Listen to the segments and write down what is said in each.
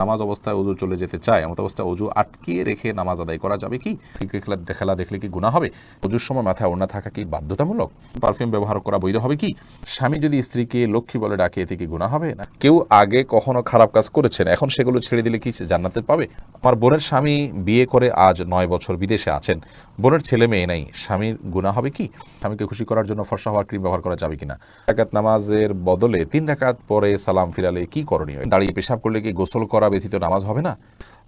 নামাজ অবস্থায় ওযু চলে যেতে চায়, এমন অবস্থায় ওযু আটকিয়ে রেখে নামাজ আদায় করা যাবে কি? ক্রিকেট খেলা দেখলে কি গুনাহ হবে? ওযুর সময় মাথায় ওড়না থাকা কি বাধ্যতামূলক? পারফিউম ব্যবহার করা বৈধ হবে কি? স্বামী যদি স্ত্রীকে লক্ষ্মী বলে ডাকে, এতে কি গুনাহ হবে না? কেউ আগে কখনো খারাপ কাজ করেছেন, এখন সেগুলো ছেড়ে দিলে কি জান্নাতে পাবে? আমার বোনের স্বামী বিয়ে করে আজ 9 বছর বিদেশে আছেন, বোনের ছেলে মেয়ে নেই, স্বামীর গুনাহ হবে কি? স্বামীকে খুশি করার জন্য ফর্সা হওয়ার ক্রিম ব্যবহার করা যাবে কিনা? রাকাত নামাজের বদলে 3 রাকাত পরে সালাম ফিরালে কি করণীয়? দাঁড়িয়ে পেশাব করলে কি গোসল করা ব্যতীত নামাজ হবে না?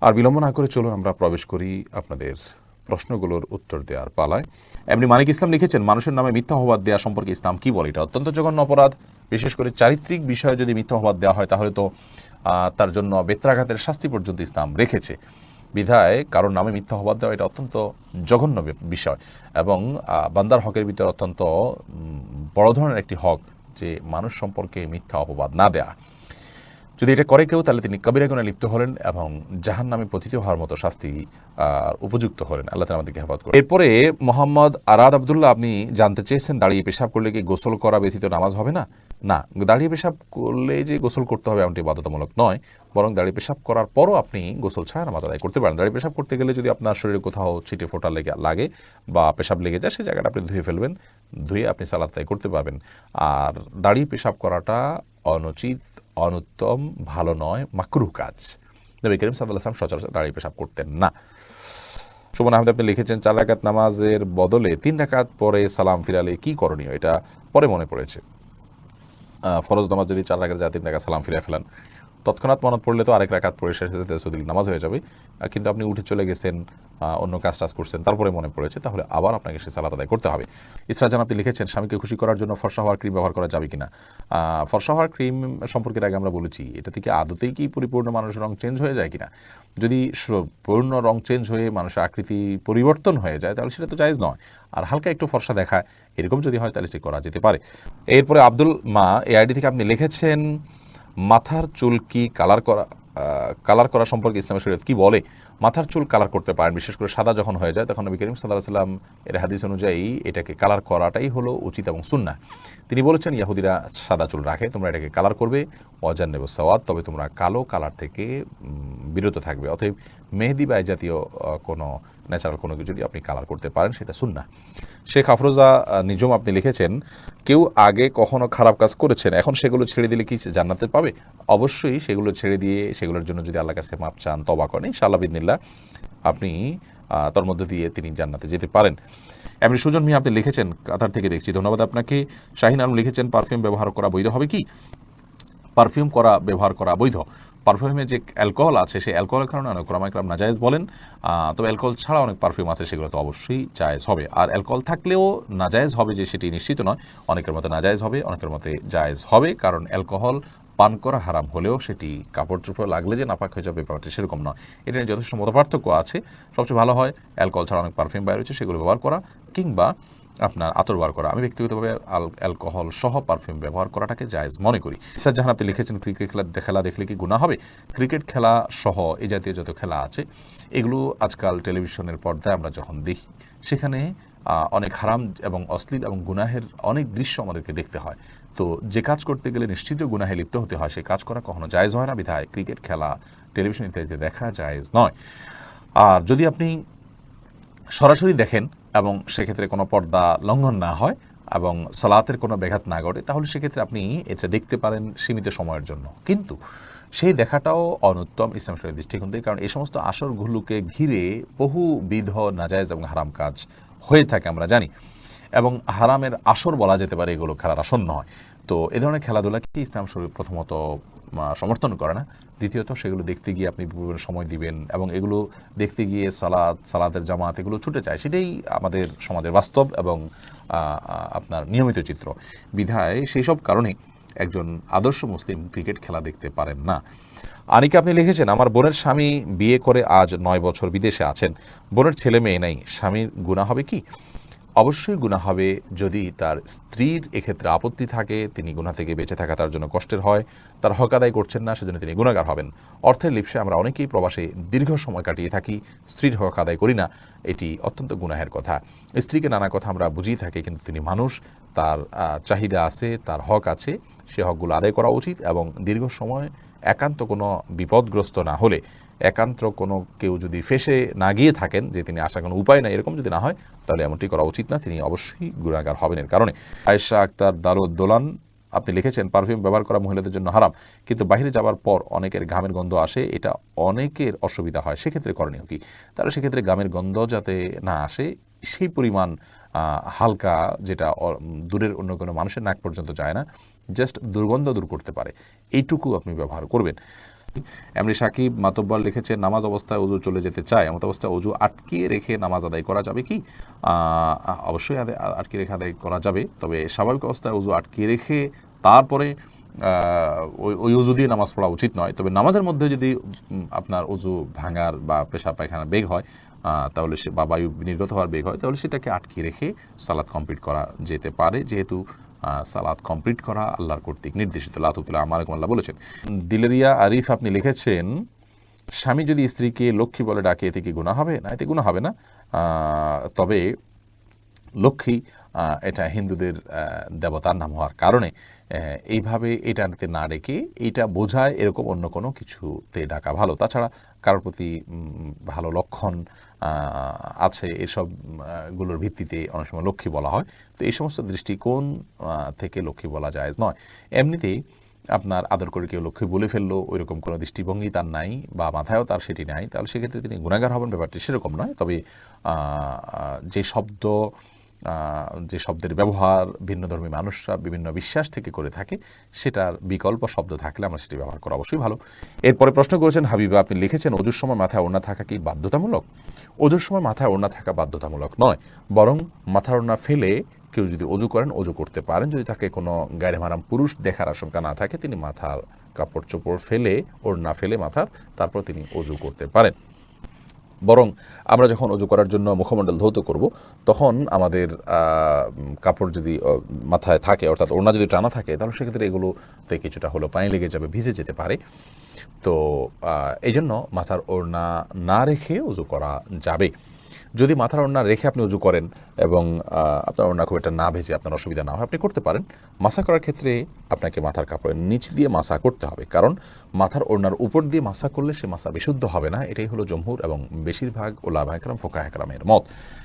আর বিলম্ব না করে চলুন আমরা প্রবেশ করি আপনাদের প্রশ্নগুলোর উত্তর দেওয়ার পালায়। এমনি মানিক ইসলাম লিখেছেন, মানুষের নামে মিথ্যা অপবাদ দেওয়া সম্পর্কে ইসলাম কি বলে? এটা অত্যন্ত জঘন্য অপরাধ। বিশেষ করে চারিত্রিক বিষয়ে যদি মিথ্যা অপবাদ দেওয়া হয়, তাহলে তো তার জন্য বেত্রাঘাতের শাস্তি পর্যন্ত ইসলাম রেখেছে। বিধায় কারোর নামে মিথ্যা অপবাদ দেওয়া এটা অত্যন্ত জঘন্য বিষয়, এবং বান্দার হকের ভিতরে অত্যন্ত বড় ধরনের একটি হক যে মানুষ সম্পর্কে মিথ্যা অপবাদ না দেয়া। যদি এটা করে কেউ, তাহলে তিনি কবিরা গুনাহে লিপ্ত হলেন এবং জাহান্নামে পতিত হওয়ার মতো শাস্তি উপযুক্ত হলেন। আল্লাহ তাআলা আমাদেরকে হেফাজত করুন। এরপরে মোহাম্মদ আরাদ আব্দুল্লাহ, আপনি জানতে চেয়েছেন, দাঁড়িয়ে পেশাব করলে কি গোসল করা ব্যতীত নামাজ হবে না? না, দাঁড়িয়ে পেশাব করলে যে গোসল করতে হবে এমনটি বাধ্যতামূলক নয়, বরং দাঁড়িয়ে পেশাব করার পরও আপনি গোসল ছাড়া নামাজ আদায় করতে পারেন। দাঁড়িয়ে পেশাব করতে গেলে যদি আপনার শরীরে কোথাও ছিটে ফোঁটা লাগে বা পেশাব লেগে যায়, সেই জায়গাটা আপনি ধুয়ে ফেলবেন, ধুয়ে আপনি সালাত আদায় করতে পারবেন। আর দাঁড়িয়ে পেশাব করাটা অনুচিত, অনুত্তম, ভালো নয়, মাকরুহ কাজ। নবী করিম সাল্লাল্লাহু আলাইহি ওয়াসাল্লাম সচরাচর দাঁড়িয়ে পেশাব করতেন না। সুমন আহমেদ, আপনি লিখেছেন, 4 রাকাত নামাজের বদলে 3 রাকাত পরে সালাম ফিরালে কি করণীয়? এটা পরে মনে পড়েছে। ফরজ নামাজ যদি 4 রাকাত যায়, 3 রাকাত সালাম ফিরে ফেলান, তৎক্ষণাৎ মনে পড়লে তো আরেক রাকাত পড়ে শেষে তাশাহুদুল নামাজ হয়ে যাবে। কিন্তু আপনি উঠে চলে গেছেন, অন্য কাজ করছেন, তারপরে মনে পড়েছে, তাহলে আবার আপনাকে সে সালাত আদায় করতে হবে। ইসরা জান, আপনি লিখেছেন, স্বামীকে খুশি করার জন্য ফর্সা হওয়ার ক্রিম ব্যবহার করা যাবে কিনা? ফর্সা হওয়ার ক্রিম সম্পর্কে আগে আমরা বলেছি, এটা থেকে আদতেই কি পরিপূর্ণ মানুষের রং চেঞ্জ হয়ে যায় কিনা? যদি পূর্ণ রং চেঞ্জ হয়ে মানুষের আকৃতি পরিবর্তন হয়ে যায়, তাহলে সেটা তো জায়েজ নয়। আর হালকা একটু ফর্সা দেখায়, এরকম যদি হয়, তাহলে সেটা করা যেতে পারে। এরপরে আব্দুল মা, এই আইডি থেকে আপনি লিখেছেন, মাথার চুল কি কালার করা সম্পর্কে ইসলামের শরীয়ত কি বলে? মাথার চুল কালার করতে পারেন, বিশেষ করে সাদা যখন হয়ে যায়, তখন নবী করিম সাল্লাল্লাহু আলাইহি ওয়াসাল্লাম এর হাদিস অনুযায়ী এটাকে কালার করাটাই হলো উচিত এবং সুন্নাহ। তিনি বলেছেন, ইহুদিরা সাদা চুল রাখে, তোমরা এটাকে কালার করবে, ওয়াজান্নিবু সাওয়াদ, তবে তোমরা কালো কালার থেকে বিরত থাকবে। অতএব মেহেদি বা এই জাতীয় কোনো ন্যাচারাল কোনো কিছু যদি আপনি কালার করতে পারেন, সেটা সুন্নাহ। শেখ আফরোজা নিজম, আপনি লিখেছেন, কেউ আগে কখনো খারাপ কাজ করেছেন, এখন সেগুলো ছেড়ে দিলে কি জান্নাতে পাবে? অবশ্যই সেগুলো ছেড়ে দিয়ে সেগুলোর জন্য যদি আল্লাহর কাছে মাপ চান, তওবা করেন, ইনশাআল্লাহ বিদিনিল্লাহ আপনি তার মধ্যে দিয়ে তিনি জান্নাতে যেতে পারেন। এমনি সুজন মিয়া, আপনি লিখেছেন, কাতার থেকে দেখছি, ধন্যবাদ আপনাকে। শাহিন আলম লিখেছেন, পারফিউম ব্যবহার করা বৈধ হবে কি? পারফিউম ব্যবহার করা বৈধ। পারফিউমে যে অ্যালকোহল আছে, সেই অ্যালকোহলের কারণে অনেক ওলামায়ে কেরাম নাজায়েজ বলেন। তবে অ্যালকোহল ছাড়া অনেক পারফিউম আছে, সেগুলো তো অবশ্যই জায়েজ হবে। আর অ্যালকোহল থাকলেও নাজায়েজ হবে যে সেটি নিশ্চিত নয়, অনেকের মতে নাজায়েজ হবে, অনেকের মতে জায়েজ হবে। কারণ অ্যালকোহল পান করা হারাম হলেও সেটি কাপড় চোপড় লাগলে যে নাপাক হয়ে যাবে ব্যাপারটা সেরকম নয়। এটা নিয়ে যথেষ্ট মতপার্থক্য আছে। সবচেয়ে ভালো হয় অ্যালকোহল ছাড়া অনেক পারফিউম বাইরে রয়েছে, সেগুলো ব্যবহার করা, কিংবা আপনার আতর ব্যবহার করা। আমি ব্যক্তিগতভাবে অ্যালকোহল সহ পারফিউম ব্যবহার করাটাকে জায়েজ মনে করি। ইসরাত জাহান, আপনি লিখেছেন, ক্রিকেট খেলা দেখলে কি গুনাহ হবে? ক্রিকেট খেলা সহ এই জাতীয় যত খেলা আছে, এগুলো আজকাল টেলিভিশনের পর্দায় আমরা যখন দেখি, সেখানে অনেক হারাম এবং অশ্লীল এবং গুনাহের অনেক দৃশ্য আমাদেরকে দেখতে হয়। তো যে কাজ করতে গেলে নিশ্চিত গুনাহে লিপ্ত হতে হয়, সেই কাজ করা কখনো জায়েজ হয় না। বিধায় ক্রিকেট খেলা টেলিভিশন ইত্যাদিতে দেখা জায়েজ নয়। আর যদি আপনি সরাসরি দেখেন এবং সেক্ষেত্রে কোনো পর্দা লঙ্ঘন না হয় এবং সালাতের কোনো ব্যাঘাত না ঘটে, তাহলে সেক্ষেত্রে আপনি এটা দেখতে পারেন সীমিত সময়ের জন্য। কিন্তু সেই দেখাটাও অনুত্তম ইসলাম শরীয়তের দৃষ্টিকোণ থেকে, কারণ এই সমস্ত আসরগুলোকে ঘিরে বহুবিধ নাজায়েজ এবং হারাম কাজ হয়ে থাকে আমরা জানি, এবং হারামের আসর বলা যেতে পারে, এগুলো খেলার আসর নয়। তো এ ধরনের খেলাধুলাকে ইসলাম শরীয়ত প্রথমত সমর্থন করে না, দ্বিতীয়ত সেগুলো দেখতে গিয়ে আপনি সময় দিবেন এবং এগুলো দেখতে গিয়ে সালাতের জামাত এগুলো ছুটে যায়, সেটাই আমাদের সমাজের বাস্তব এবং আপনার নিয়মিত চিত্র। বিধায় সেই সব কারণে একজন আদর্শ মুসলিম ক্রিকেট খেলা দেখতে পারেন না। আনিকা, আপনি লিখেছেন, আমার বোনের স্বামী বিয়ে করে আজ 9 বছর বিদেশে আছেন, বোনের ছেলে মেয়ে নেই, স্বামীর গুনাহ হবে কি? অবশ্যই গুনাহ হবে। যদি তার স্ত্রীর এক্ষেত্রে আপত্তি থাকে, তিনি গুনাহ থেকে বেঁচে থাকা তার জন্য কষ্টের হয়, তার হক আদায় করছেন না, সেজন্য তিনি গুনাহগার হবেন। অর্থের লিপ্সে আমরা অনেকেই প্রবাসে দীর্ঘ সময় কাটিয়ে থাকি, স্ত্রীর হক আদায় করি না, এটি অত্যন্ত গুনাহের কথা। স্ত্রীকে নানা কথা আমরা বুঝিয়ে থাকি, কিন্তু তিনি মানুষ, তার চাহিদা আছে, তার হক আছে, সে হকগুলো আদায় করা উচিত এবং দীর্ঘ সময় একান্ত কোনো বিপদগ্রস্ত না হলে, একান্ত কোনো কেউ যদি ফেসে না গিয়ে থাকেন যে তিনি আসার কোনো উপায় নাই, এরকম যদি না হয় তাহলে এমনটি করা উচিত না, তিনি অবশ্যই গুনাহগার হবেন এর কারণে। আয়েশা আক্তার দারুদ্দোলান আপনি লিখেছেন পারফিউম ব্যবহার করা মহিলাদের জন্য হারাম, কিন্তু বাইরে যাওয়ার পর অনেকের ঘামের গন্ধ আসে, এটা অনেকের অসুবিধা হয়, সেক্ষেত্রে করণীয় কি? তাহলে সেক্ষেত্রে ঘামের গন্ধ যাতে না আসে সেই পরিমাণ হালকা, যেটা দূরের অন্য কোনো মানুষের নাক পর্যন্ত যায় না, জাস্ট দুর্গন্ধ দূর করতে পারে, এইটুকু আপনি ব্যবহার করবেন। এমনি সাকিব মাতব্বর লিখেছে নামাজ অবস্থায় অজু চলে যেতে চায়, এমন অবস্থায় অজু আটকিয়ে রেখে নামাজ আদায় করা যাবে কি? অবশ্যই আটকে রেখে আদায় করা যাবে, তবে স্বাভাবিক অবস্থায় অজু আটকিয়ে রেখে তারপরে ওই অজু দিয়ে নামাজ পড়া উচিত নয়। তবে নামাজের মধ্যে যদি আপনার অজু ভাঙার বা পেশাব পায়খানার বেগ হয়, তাহলে সে বা বায়ু নির্গত হওয়ার বেগ হয়, তাহলে সেটাকে আটকিয়ে রেখে সালাত কমপ্লিট করা যেতে পারে, যেহেতু সালাত কমপ্লিট করা আল্লাহর কর্তৃক নির্দেশিত। আল্লাহ আল্লাহ বলেছেন। দিলেরিয়া আরিফ আপনি লিখেছেন স্বামী যদি স্ত্রীকে লক্ষ্মী বলে ডাকে এতে কি গুনাহ হবে? না, এতে গুনাহ হবে না। তবে লক্ষ্মী এটা হিন্দুদের দেবতার নাম হওয়ার কারণে এইভাবে এটাতে না ডেকে এটা বোঝায় এরকম অন্য কোনো কিছুতে ডাকা ভালো। তাছাড়া কারোর প্রতি ভালো লক্ষণ আছে এসবগুলোর ভিত্তিতে অনেক সময় লক্ষ্মী বলা হয়। তো এই সমস্ত দৃষ্টিকোণ থেকে লক্ষ্মী বলা জায়েজ নয়। এমনিতেই আপনার আদর করে কেউ লক্ষ্মী বলে ফেললো, ওইরকম কোনো দৃষ্টিভঙ্গি তার নাই বা মাথায়ও তার সেটি নাই, তাহলে সেক্ষেত্রে তিনি গুনাহগার হবেন, ব্যাপারটি সেরকম নয়। তবে যে শব্দের ব্যবহার ভিন্নধর্মী মানুষরা বিভিন্ন বিশ্বাস থেকে করে থাকে, সেটার বিকল্প শব্দ থাকলে আমরা সেটি ব্যবহার করা অবশ্যই ভালো। এরপরে প্রশ্ন করেছেন হাবিবা, আপনি লিখেছেন অজুর সময় মাথায় ওড়না থাকা কি বাধ্যতামূলক? অজুর সময় মাথায় ওড়না থাকা বাধ্যতামূলক নয়, বরং মাথার ওড়না ফেলে কেউ যদি অজু করেন অজু করতে পারেন। যদি তাকে কোনো গায়রে মাহরাম পুরুষ দেখার আশঙ্কা না থাকে, তিনি মাথার কাপড় চোপড় ফেলে, ওড়না ফেলে মাথার, তারপর তিনি অজু করতে পারেন। বরং আমরা যখন অজু করার জন্য মুখমণ্ডল ধৌত করব, তখন আমাদের কাপড় যদি মাথায় থাকে, অর্থাৎ ওড়না যদি টানা থাকে, তাহলে সেক্ষেত্রে এগুলোতে কিছুটা হলো পানি লেগে যাবে, ভিজে যেতে পারে। তো এই জন্য মাথার ওড়না না রেখে অজু করা যাবে। যদি মাথার ওড়না রেখে আপনি অজু করেন এবং আপনার ওড়না খুব একটা না ভেজে আপনার অসুবিধা না হয়, আপনি করতে পারেন। মাসা করার ক্ষেত্রে আপনাকে মাথার কাপড়ের নিচ দিয়ে মাসা করতে হবে, কারণ মাথার ওড়নার উপর দিয়ে মাসা করলে সে মাসা বিশুদ্ধ হবে না। এটাই হলো জমহুর এবং বেশিরভাগ ওলামা একরাম, ফোকাহ একরামের মত।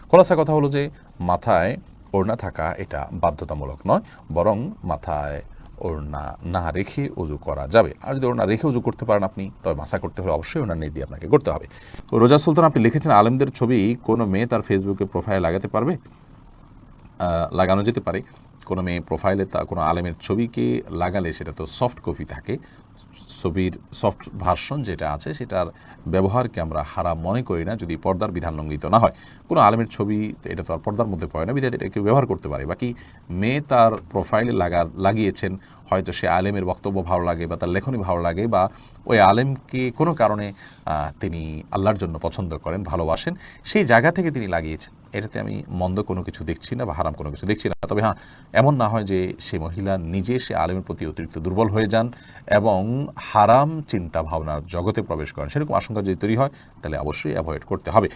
খোলাসা কথা হলো যে মাথায় ওড়না থাকা এটা বাধ্যতামূলক নয়, বরং মাথায় ওড়না না রেখে অজু করা যাবে। আর যদি ওড়না রেখে অজু করতে পারেন আপনি, তবে মাসা করতে হলে অবশ্যই ওড়না নিচ দিয়ে আপনাকে করতে হবে। রোজা সুলতান আপনি লিখেছেন আলেমদের ছবি কোনো মেয়ে তার ফেসবুকে প্রোফাইলে লাগাতে পারবে? লাগানো যেতে পারে। কোনো মেয়ে প্রোফাইলে কোনো আলেমের ছবিকে লাগালে সেটা তো সফট কপি থাকে, ছবির সফট ভার্সন যেটা আছে সেটার ব্যবহারকে আমরা হারাম মনে করি না, যদি পর্দার বিধান লঙ্ঘিত না হয়। কোনো আলেমের ছবি এটা তো আর পর্দার মধ্যে পড়ে না, বিধায় এটা কেউ ব্যবহার করতে পারে। বাকি মেয়ে তার প্রোফাইলে লাগিয়েছেন, হয়তো সে আলেমের বক্তব্য ভালো লাগে বা তার লেখনী ভালো লাগে, বা ওই আলেমকে কোনো কারণে তিনি আল্লাহর জন্য পছন্দ করেন, ভালোবাসেন, সেই জায়গা থেকে তিনি লাগিয়েছেন। এটাতে আমি মন্দ কোনো কিছু দেখছি না বা হারাম কোনো কিছু দেখছি না। তবে হ্যাঁ, এমন না হয় যে সেই মহিলা নিজে সে আলেমের প্রতি অতিরিক্ত দুর্বল হয়ে যান এবং হারাম চিন্তা ভাবনার জগতে প্রবেশ করেন, সেরকম আশঙ্কা যদি তৈরি হয় তাহলে অবশ্যই অ্যাভয়েড করতে হবে।